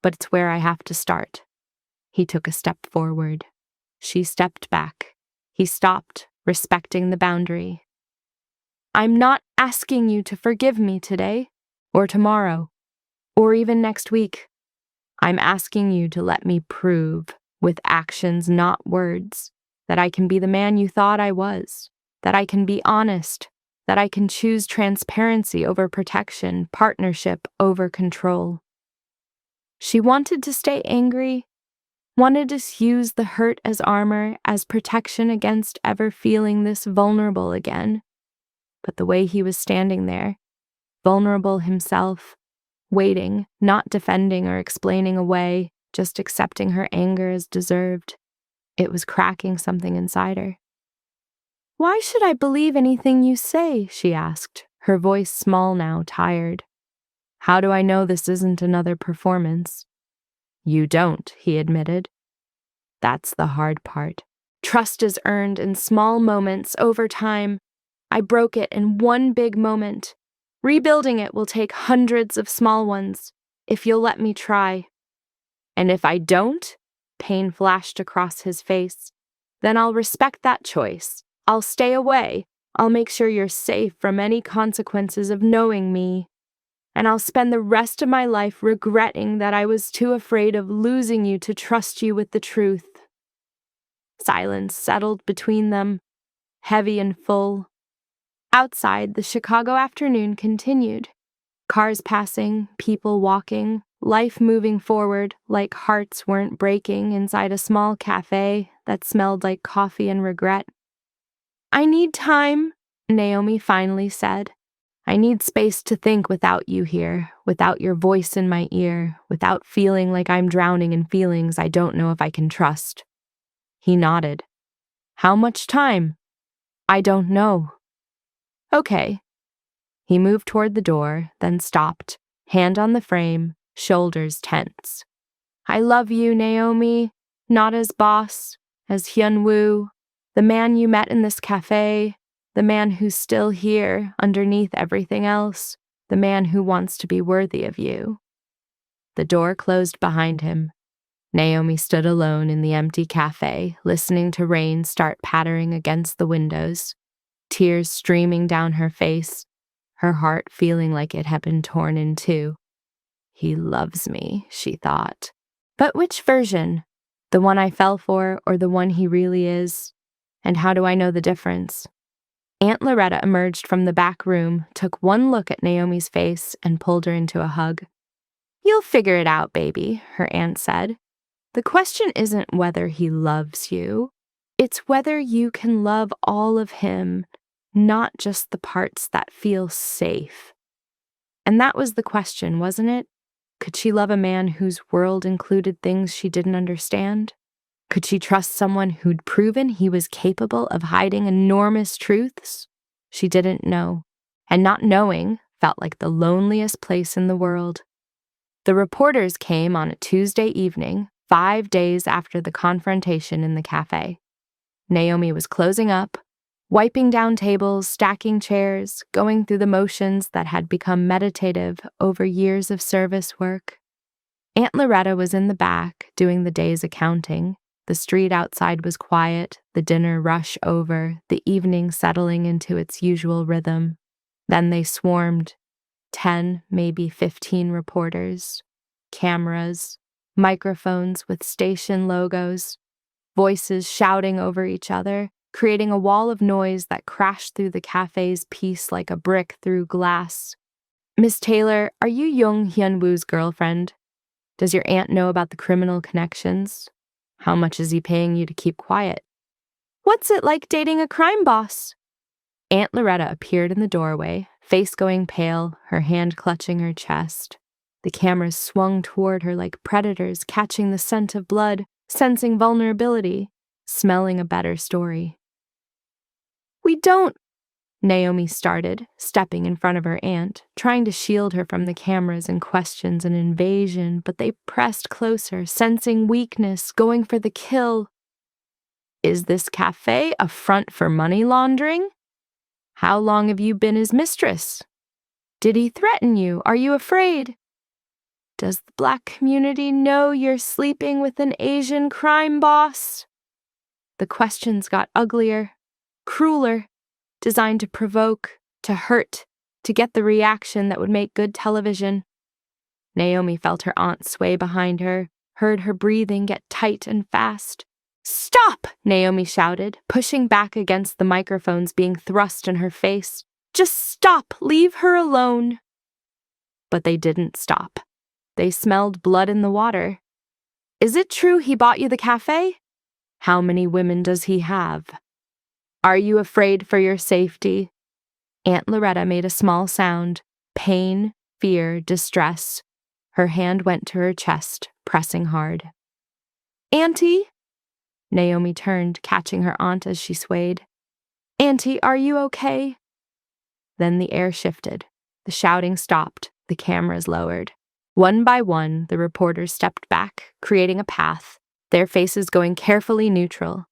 but it's where I have to start. He took a step forward. She stepped back. He stopped, respecting the boundary. I'm not asking you to forgive me today, or tomorrow, or even next week. I'm asking you to let me prove, with actions, not words, that I can be the man you thought I was, that I can be honest, that I can choose transparency over protection, partnership over control. She wanted to stay angry, wanted to use the hurt as armor, as protection against ever feeling this vulnerable again. But the way he was standing there, vulnerable himself, waiting, not defending or explaining away, just accepting her anger as deserved. It was cracking something inside her. "Why should I believe anything you say?" she asked, her voice small now, tired. "How do I know this isn't another performance?" "You don't," he admitted. "That's the hard part. Trust is earned in small moments over time. I broke it in one big moment. Rebuilding it will take hundreds of small ones, if you'll let me try." "And if I don't," pain flashed across his face, "then I'll respect that choice. I'll stay away. I'll make sure you're safe from any consequences of knowing me. And I'll spend the rest of my life regretting that I was too afraid of losing you to trust you with the truth." Silence settled between them, heavy and full. Outside, the Chicago afternoon continued. Cars passing, people walking, life moving forward like hearts weren't breaking inside a small cafe that smelled like coffee and regret. "I need time," Naomi finally said. "I need space to think without you here, without your voice in my ear, without feeling like I'm drowning in feelings I don't know if I can trust." He nodded. "How much time?" "I don't know." "Okay." He moved toward the door, then stopped, hand on the frame, shoulders tense. "I love you, Naomi, not as boss, as Hyun-woo, the man you met in this cafe, the man who's still here underneath everything else, the man who wants to be worthy of you." The door closed behind him. Naomi stood alone in the empty cafe, listening to rain start pattering against the windows, tears streaming down her face, her heart feeling like it had been torn in two. "He loves me," she thought. But which version? The one I fell for or the one he really is? And how do I know the difference? Aunt Loretta emerged from the back room, took one look at Naomi's face, and pulled her into a hug. "You'll figure it out, baby," her aunt said. "The question isn't whether he loves you. It's whether you can love all of him, not just the parts that feel safe." And that was the question, wasn't it? Could she love a man whose world included things she didn't understand? Could she trust someone who'd proven he was capable of hiding enormous truths? She didn't know, and not knowing felt like the loneliest place in the world. The reporters came on a Tuesday evening, 5 days after the confrontation in the cafe. Naomi was closing up, wiping down tables, stacking chairs, going through the motions that had become meditative over years of service work. Aunt Loretta was in the back, doing the day's accounting. The street outside was quiet, the dinner rush over, the evening settling into its usual rhythm. Then they swarmed, 10, maybe 15 reporters, cameras, microphones with station logos, voices shouting over each other, creating a wall of noise that crashed through the cafe's peace like a brick through glass. "Miss Taylor, are you Young Hyun-woo's girlfriend? Does your aunt know about the criminal connections? How much is he paying you to keep quiet? What's it like dating a crime boss?" Aunt Loretta appeared in the doorway, face going pale, her hand clutching her chest. The cameras swung toward her like predators catching the scent of blood, sensing vulnerability, smelling a better story. "We don't," Naomi started, stepping in front of her aunt, trying to shield her from the cameras and questions and invasion, but they pressed closer, sensing weakness, going for the kill. "Is this cafe a front for money laundering? How long have you been his mistress? Did he threaten you? Are you afraid? Does the Black community know you're sleeping with an Asian crime boss?" The questions got uglier, crueler, designed to provoke, to hurt, to get the reaction that would make good television. Naomi felt her aunt sway behind her, heard her breathing get tight and fast. "Stop!" Naomi shouted, pushing back against the microphones being thrust in her face. "Just stop! Leave her alone!" But they didn't stop. They smelled blood in the water. "Is it true he bought you the cafe? How many women does he have? Are you afraid for your safety?" Aunt Loretta made a small sound, Pain, fear, distress. Her hand went to her chest, pressing hard. "Auntie?" Naomi turned, catching her aunt as she swayed. "Auntie, are you okay?" Then the air shifted. The shouting stopped, the cameras lowered. One by one, the reporters stepped back, creating a path, their faces going carefully neutral.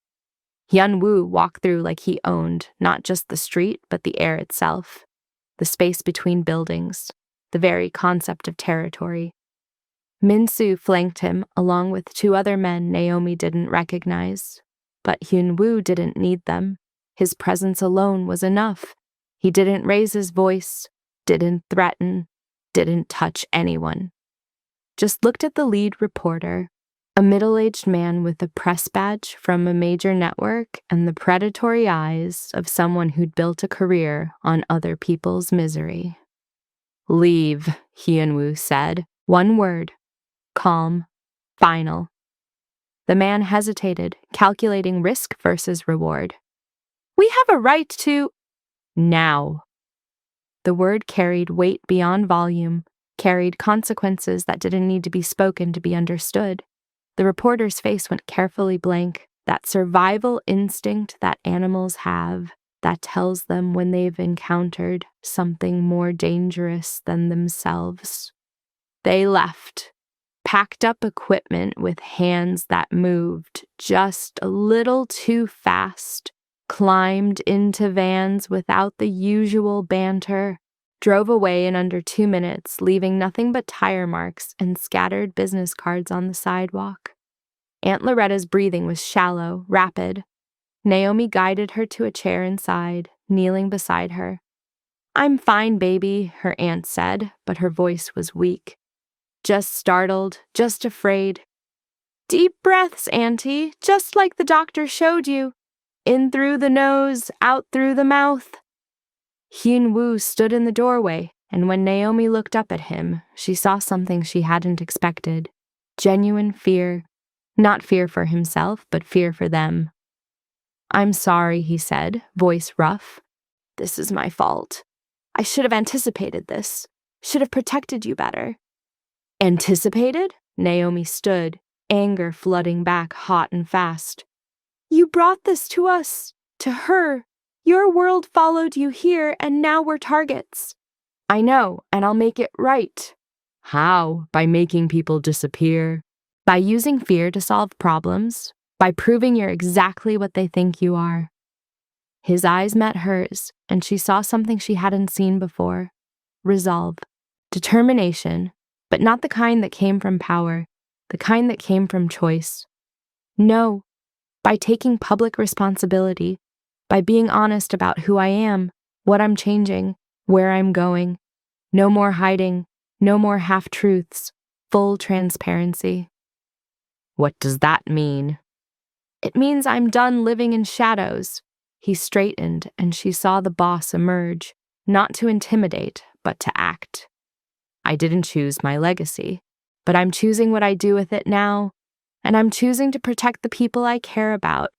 Hyun-woo walked through like he owned not just the street, but the air itself, the space between buildings, the very concept of territory. Min-soo flanked him, along with two other men Naomi didn't recognize. But Hyun-woo didn't need them. His presence alone was enough. He didn't raise his voice, didn't threaten, didn't touch anyone. Just looked at the lead reporter, a middle-aged man with a press badge from a major network and the predatory eyes of someone who'd built a career on other people's misery. "Leave," Hyun-woo said. One word. Calm. Final. The man hesitated, calculating risk versus reward. "We have a right to—" "Now." The word carried weight beyond volume, carried consequences that didn't need to be spoken to be understood. The reporter's face went carefully blank, that survival instinct that animals have that tells them when they've encountered something more dangerous than themselves. They left, packed up equipment with hands that moved just a little too fast, climbed into vans without the usual banter, drove away in under 2 minutes, leaving nothing but tire marks and scattered business cards on the sidewalk. Aunt Loretta's breathing was shallow, rapid. Naomi guided her to a chair inside, kneeling beside her. "I'm fine, baby," her aunt said, but her voice was weak. Just startled, just afraid. "Deep breaths, Auntie, just like the doctor showed you. In through the nose, out through the mouth." Hyun-woo stood in the doorway, and when Naomi looked up at him, she saw something she hadn't expected. Genuine fear. Not fear for himself, but fear for them. "I'm sorry," he said, voice rough. "This is my fault. I should have anticipated this. Should have protected you better." "Anticipated?" Naomi stood, anger flooding back hot and fast. "You brought this to us, to her. Your world followed you here, and now we're targets." "I know, and I'll make it right." "How? By making people disappear? By using fear to solve problems? By proving you're exactly what they think you are?" His eyes met hers, and she saw something she hadn't seen before. Resolve. Determination. But not the kind that came from power, the kind that came from choice. No, by taking public responsibility, by being honest about who I am, what I'm changing, where I'm going. No more hiding, no more half-truths, full transparency. "What does that mean?" "It means I'm done living in shadows." He straightened, and she saw the boss emerge, not to intimidate, but to act. "I didn't choose my legacy, but I'm choosing what I do with it now, and I'm choosing to protect the people I care about,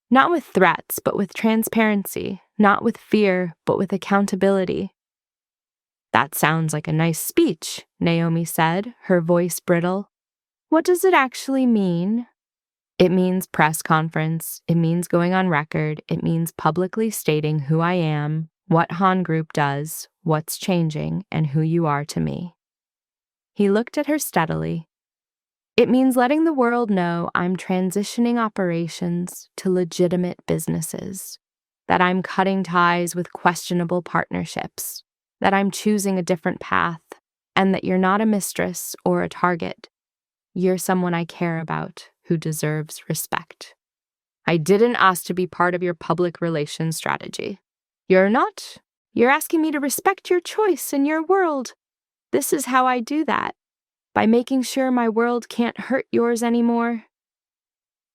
not with threats, but with transparency, not with fear, but with accountability." "That sounds like a nice speech," Naomi said, her voice brittle. "What does it actually mean?" "It means press conference, it means going on record, it means publicly stating who I am, what Han Group does, what's changing, and who you are to me." He looked at her steadily. "It means letting the world know I'm transitioning operations to legitimate businesses, that I'm cutting ties with questionable partnerships, that I'm choosing a different path, and that you're not a mistress or a target. You're someone I care about who deserves respect. I didn't ask to be part of your public relations strategy. You're not. You're asking me to respect your choice and your world. This is how I do that, by making sure my world can't hurt yours anymore."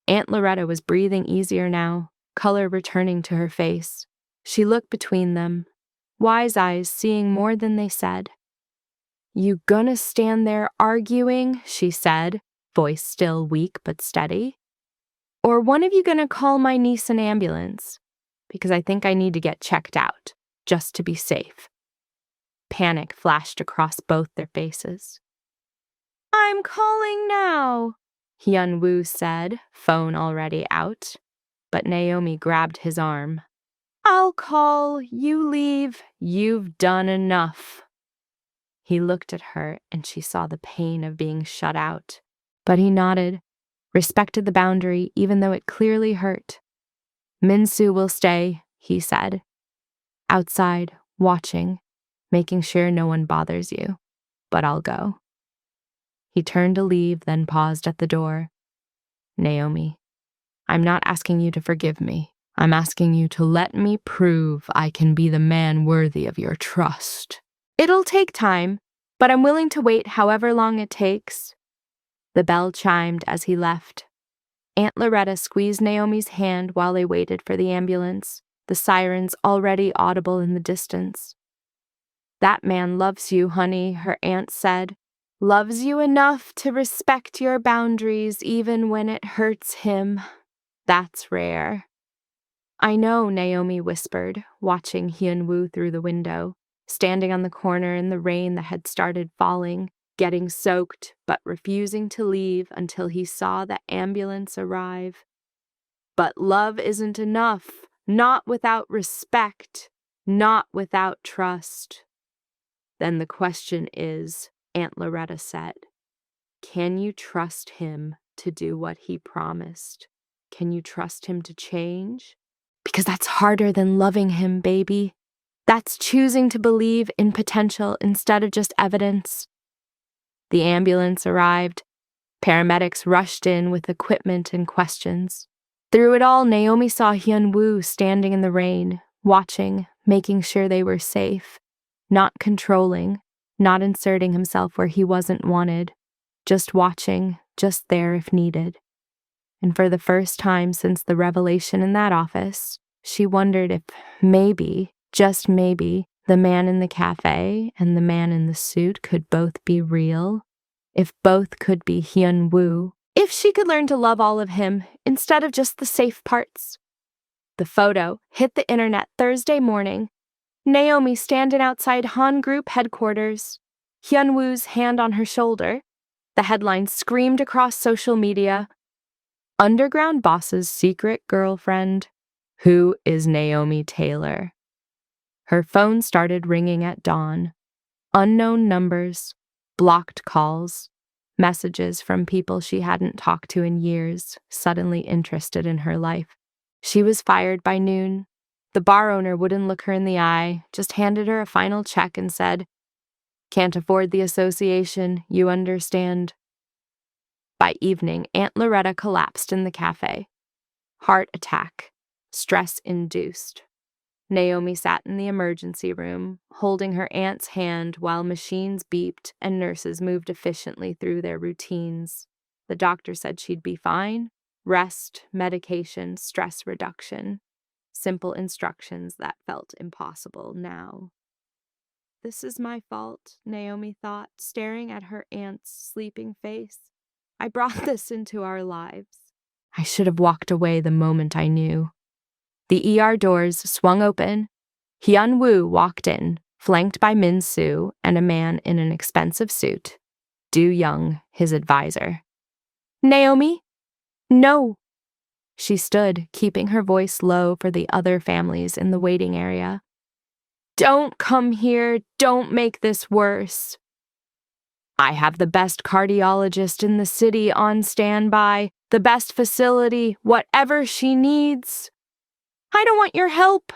Aunt Loretta was breathing easier now, color returning to her face. She looked between them, wise eyes seeing more than they said. "You gonna stand there arguing?" she said, voice still weak but steady. "Or one of you gonna call my niece an ambulance? Because I think I need to get checked out, just to be safe." Panic flashed across both their faces. "I'm calling now," Hyun-woo said, phone already out. But Naomi grabbed his arm. "I'll call, you leave, you've done enough." He looked at her and she saw the pain of being shut out. But he nodded, respected the boundary even though it clearly hurt. "Min-soo will stay," he said. "Outside, watching, making sure no one bothers you. But I'll go." He turned to leave, then paused at the door. "Naomi, I'm not asking you to forgive me. I'm asking you to let me prove I can be the man worthy of your trust." "It'll take time, but I'm willing to wait however long it takes." The bell chimed as he left. Aunt Loretta squeezed Naomi's hand while they waited for the ambulance, the sirens already audible in the distance. "That man loves you, honey," her aunt said. "Loves you enough to respect your boundaries even when it hurts him. That's rare." "I know," Naomi whispered, watching Hyun-woo through the window, standing on the corner in the rain that had started falling, getting soaked but refusing to leave until he saw the ambulance arrive. "But love isn't enough, not without respect, not without trust." "Then the question is," Aunt Loretta said, "can you trust him to do what he promised? Can you trust him to change? Because that's harder than loving him, baby. That's choosing to believe in potential instead of just evidence." The ambulance arrived. Paramedics rushed in with equipment and questions. Through it all, Naomi saw Hyun-woo standing in the rain, watching, making sure they were safe, not controlling, not inserting himself where he wasn't wanted, just watching, just there if needed. And for the first time since the revelation in that office, she wondered if maybe, just maybe, the man in the cafe and the man in the suit could both be real. If both could be Hyun-woo. If she could learn to love all of him instead of just the safe parts. The photo hit the internet Thursday morning. Naomi standing outside Han Group headquarters. Hyun-woo's hand on her shoulder. The headline screamed across social media. "Underground boss's secret girlfriend. Who is Naomi Taylor?" Her phone started ringing at dawn. Unknown numbers, blocked calls, messages from people she hadn't talked to in years, suddenly interested in her life. She was fired by noon. The bar owner wouldn't look her in the eye, just handed her a final check and said, "Can't afford the association, you understand." By evening, Aunt Loretta collapsed in the cafe. Heart attack, stress-induced. Naomi sat in the emergency room, holding her aunt's hand while machines beeped and nurses moved efficiently through their routines. The doctor said she'd be fine. Rest, medication, stress reduction. Simple instructions that felt impossible now. "This is my fault," Naomi thought, staring at her aunt's sleeping face. "I brought this into our lives. I should have walked away the moment I knew." The ER doors swung open. Hyun-woo walked in, flanked by Min-soo and a man in an expensive suit. Do-young, his advisor. "Naomi? No." She stood, keeping her voice low for the other families in the waiting area. "Don't come here. Don't make this worse." "I have the best cardiologist in the city on standby, the best facility, whatever she needs." "I don't want your help."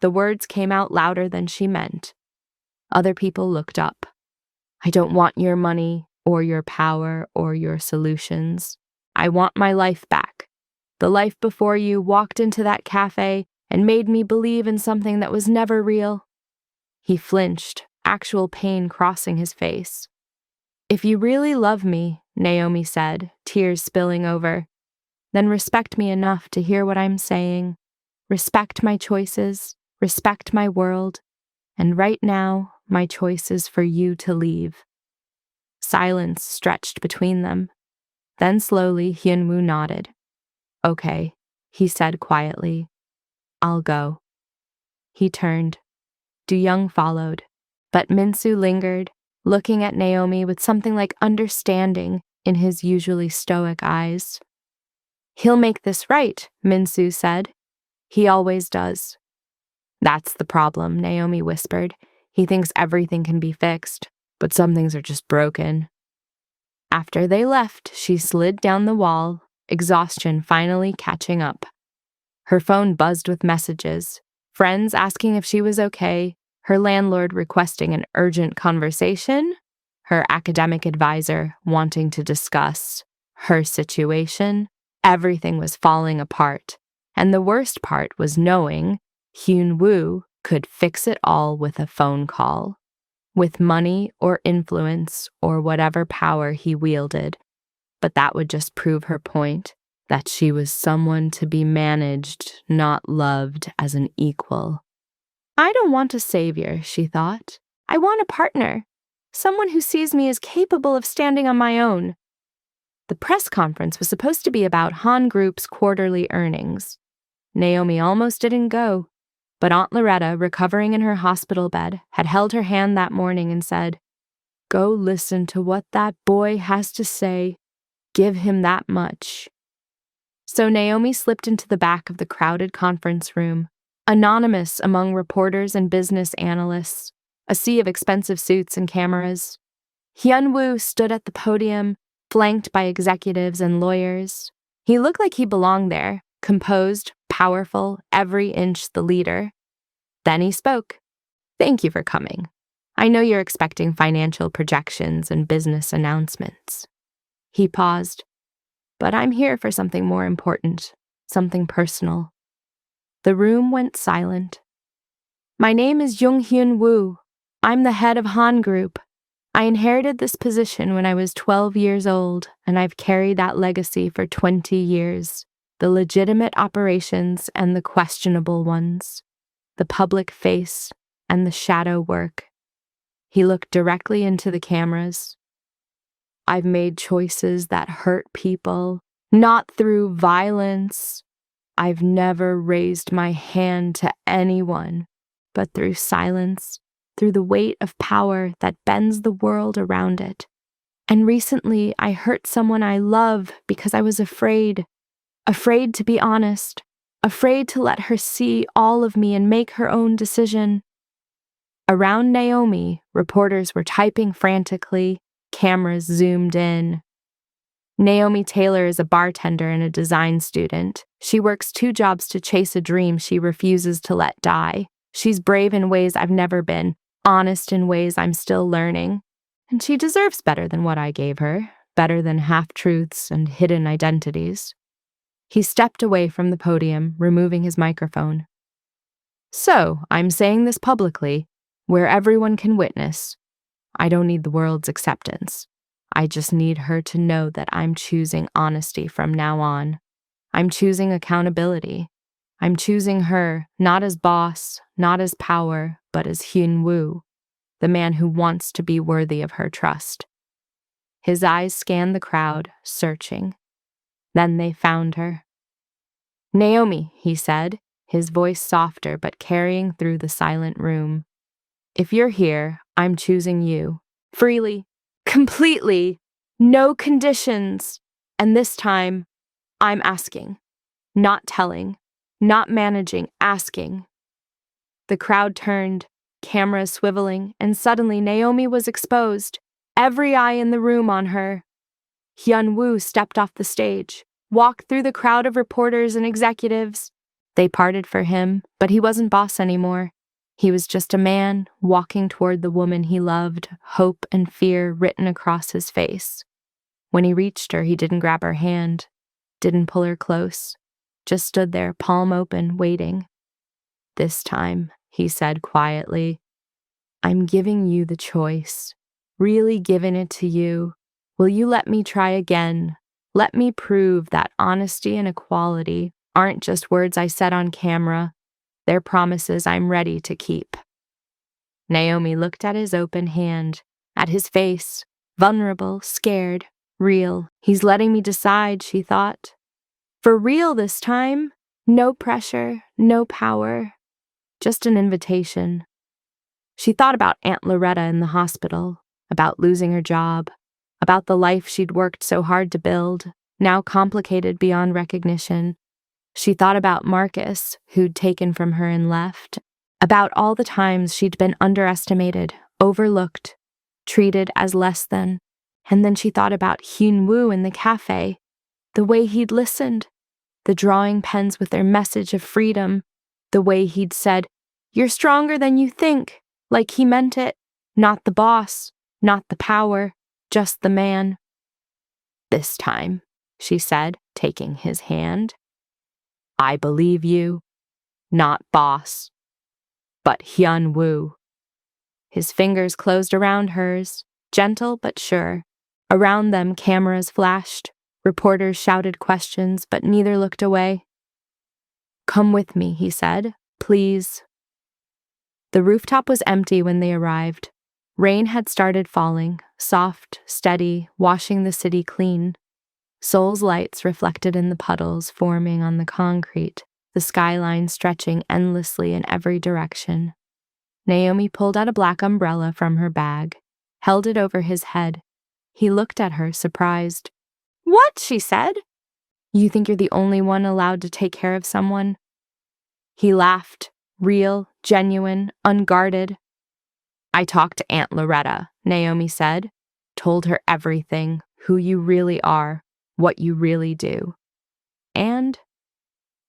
The words came out louder than she meant. Other people looked up. "I don't want your money, or your power, or your solutions. I want my life back. The life before you walked into that cafe and made me believe in something that was never real." He flinched, actual pain crossing his face. "If you really love me," Naomi said, tears spilling over, "then respect me enough to hear what I'm saying. Respect my choices, respect my world, and right now, my choice is for you to leave." Silence stretched between them. Then slowly, Hyun-woo nodded. "Okay," he said quietly. "I'll go." He turned. Do-young followed. But Minsu lingered, looking at Naomi with something like understanding in his usually stoic eyes. "He'll make this right," Minsu said. "He always does." "That's the problem," Naomi whispered. "He thinks everything can be fixed, but some things are just broken." After they left, she slid down the wall, exhaustion finally catching up. Her phone buzzed with messages, friends asking if she was okay, her landlord requesting an urgent conversation, her academic advisor wanting to discuss her situation. Everything was falling apart, and the worst part was knowing Hyun Woo could fix it all with a phone call, with money or influence or whatever power he wielded. But that would just prove her point, that she was someone to be managed, not loved as an equal. "I don't want a savior," she thought. "I want a partner, someone who sees me as capable of standing on my own." The press conference was supposed to be about Han Group's quarterly earnings. Naomi almost didn't go, but Aunt Loretta, recovering in her hospital bed, had held her hand that morning and said, "Go listen to what that boy has to say. Give him that much." So Naomi slipped into the back of the crowded conference room, anonymous among reporters and business analysts, a sea of expensive suits and cameras. Hyun Woo stood at the podium, flanked by executives and lawyers. He looked like he belonged there, composed, powerful, every inch the leader. Then he spoke. "Thank you for coming. I know you're expecting financial projections and business announcements." He paused. "But I'm here for something more important, something personal." The room went silent. "My name is Jung Hyun Woo. I'm the head of Han Group. I inherited this position when I was 12 years old, and I've carried that legacy for 20 years. The legitimate operations and the questionable ones. The public face and the shadow work." He looked directly into the cameras. "I've made choices that hurt people, not through violence. I've never raised my hand to anyone, but through silence, through the weight of power that bends the world around it. And recently I hurt someone I love because I was afraid to be honest, afraid to let her see all of me and make her own decision." Around Naomi, reporters were typing frantically, cameras zoomed in. Naomi Taylor is a bartender and a design student. She works 2 jobs to chase a dream she refuses to let die. She's brave in ways I've never been, honest in ways I'm still learning. And she deserves better than what I gave her, better than half-truths and hidden identities. He stepped away from the podium, removing his microphone. "So, I'm saying this publicly, where everyone can witness. I don't need the world's acceptance. I just need her to know that I'm choosing honesty from now on. I'm choosing accountability. I'm choosing her, not as boss, not as power, but as Hyun Woo, the man who wants to be worthy of her trust." His eyes scanned the crowd, searching. Then they found her. "Naomi," he said, his voice softer but carrying through the silent room. "If you're here, I'm choosing you. Freely. Completely. No conditions. And this time, I'm asking. Not telling. Not managing. Asking." The crowd turned, cameras swiveling, and suddenly Naomi was exposed, every eye in the room on her. Hyun Woo stepped off the stage, walked through the crowd of reporters and executives. They parted for him, but he wasn't boss anymore. He was just a man walking toward the woman he loved, hope and fear written across his face. When he reached her, he didn't grab her hand, didn't pull her close, just stood there, palm open, waiting. "This time," he said quietly, "I'm giving you the choice, really giving it to you. Will you let me try again? Let me prove that honesty and equality aren't just words I said on camera. They're promises I'm ready to keep." Naomi looked at his open hand, at his face, vulnerable, scared, real. "He's letting me decide," she thought. For real this time. No pressure, no power, just an invitation. She thought about Aunt Loretta in the hospital, about losing her job, about the life she'd worked so hard to build, now complicated beyond recognition. She thought about Marcus, who'd taken from her and left, about all the times she'd been underestimated, overlooked, treated as less than. And then she thought about Hyun-woo in the cafe, the way he'd listened, the drawing pens with their message of freedom, the way he'd said, "You're stronger than you think," like he meant it, not the boss, not the power, just the man. "This time," she said, taking his hand, "I believe you, not boss, but Hyun-woo." His fingers closed around hers, gentle but sure. Around them, cameras flashed. Reporters shouted questions, but neither looked away. "Come with me," he said. "Please." The rooftop was empty when they arrived. Rain had started falling, soft, steady, washing the city clean. Seoul's lights reflected in the puddles forming on the concrete, the skyline stretching endlessly in every direction. Naomi pulled out a black umbrella from her bag, held it over his head. He looked at her, surprised. "What?" she said. "You think you're the only one allowed to take care of someone?" He laughed, real, genuine, unguarded. "I talked to Aunt Loretta," Naomi said. "Told her everything, who you really are, what you really do. And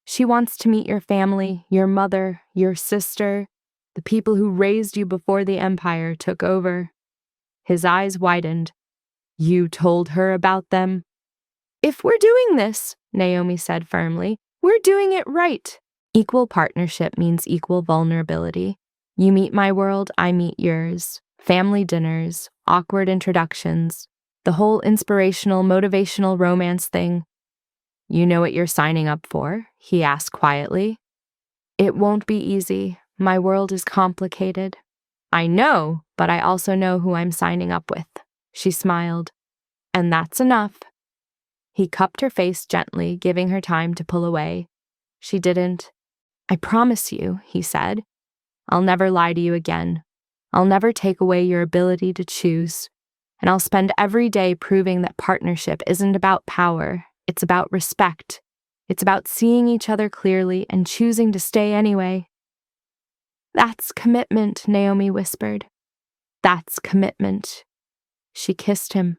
she wants to meet your family, your mother, your sister, the people who raised you before the empire took over." His eyes widened. "You told her about them?" "If we're doing this," Naomi said firmly, "we're doing it right. Equal partnership means equal vulnerability. You meet my world, I meet yours. Family dinners, awkward introductions, the whole inspirational, motivational romance thing." "You know what you're signing up for?" he asked quietly. "It won't be easy. My world is complicated." "I know, but I also know who I'm signing up with." She smiled. "And that's enough." He cupped her face gently, giving her time to pull away. She didn't. "I promise you," he said, "I'll never lie to you again. I'll never take away your ability to choose. And I'll spend every day proving that partnership isn't about power. It's about respect. It's about seeing each other clearly and choosing to stay anyway." "That's commitment," Naomi whispered. "That's commitment." She kissed him,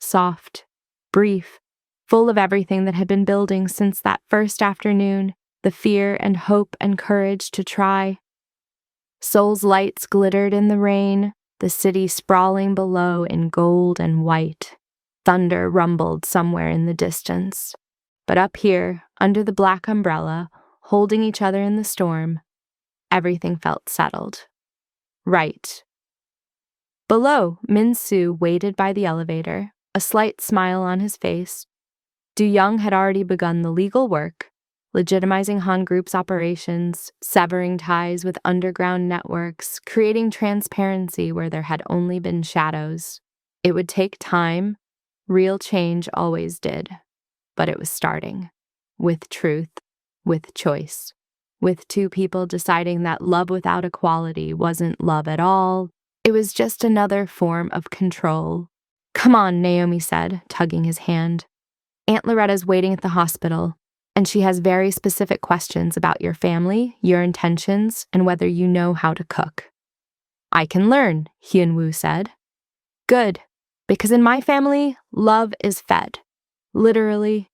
soft, brief, full of everything that had been building since that first afternoon, the fear and hope and courage to try. Seoul's lights glittered in the rain, the city sprawling below in gold and white. Thunder rumbled somewhere in the distance. But up here, under the black umbrella, holding each other in the storm, everything felt settled. Right. Below, Min-soo waited by the elevator, a slight smile on his face. Du-young had already begun the legal work, legitimizing Han Group's operations, severing ties with underground networks, creating transparency where there had only been shadows. It would take time. Real change always did. But it was starting. With truth, with choice, with two people deciding that love without equality wasn't love at all. It was just another form of control. "Come on," Naomi said, tugging his hand. "Aunt Loretta's waiting at the hospital, and she has very specific questions about your family, your intentions, and whether you know how to cook." "I can learn," Hyun-woo said. "Good, because in my family, love is fed. Literally."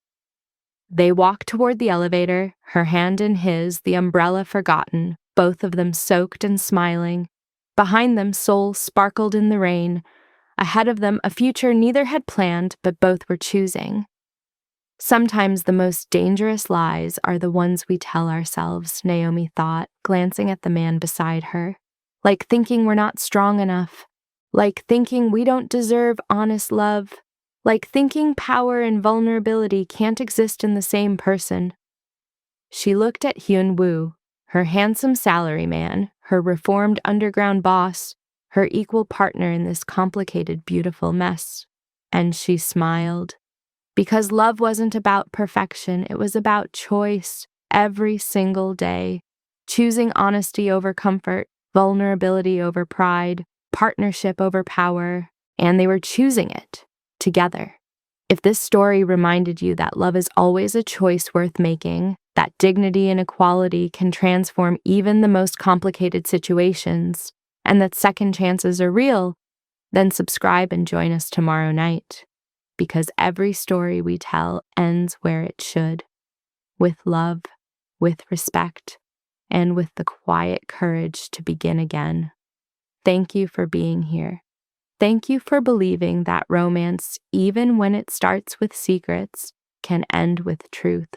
They walked toward the elevator, her hand in his, the umbrella forgotten, both of them soaked and smiling. Behind them, Seoul sparkled in the rain. Ahead of them, a future neither had planned, but both were choosing. Sometimes the most dangerous lies are the ones we tell ourselves, Naomi thought, glancing at the man beside her. Like thinking we're not strong enough. Like thinking we don't deserve honest love. Like thinking power and vulnerability can't exist in the same person. She looked at Hyun-woo, her handsome salaryman, her reformed underground boss, her equal partner in this complicated, beautiful mess. And she smiled. Because love wasn't about perfection, it was about choice every single day. Choosing honesty over comfort, vulnerability over pride, partnership over power, and they were choosing it together. If this story reminded you that love is always a choice worth making, that dignity and equality can transform even the most complicated situations, and that second chances are real, then subscribe and join us tomorrow night. Because every story we tell ends where it should, with love, with respect, and with the quiet courage to begin again. Thank you for being here. Thank you for believing that romance, even when it starts with secrets, can end with truth.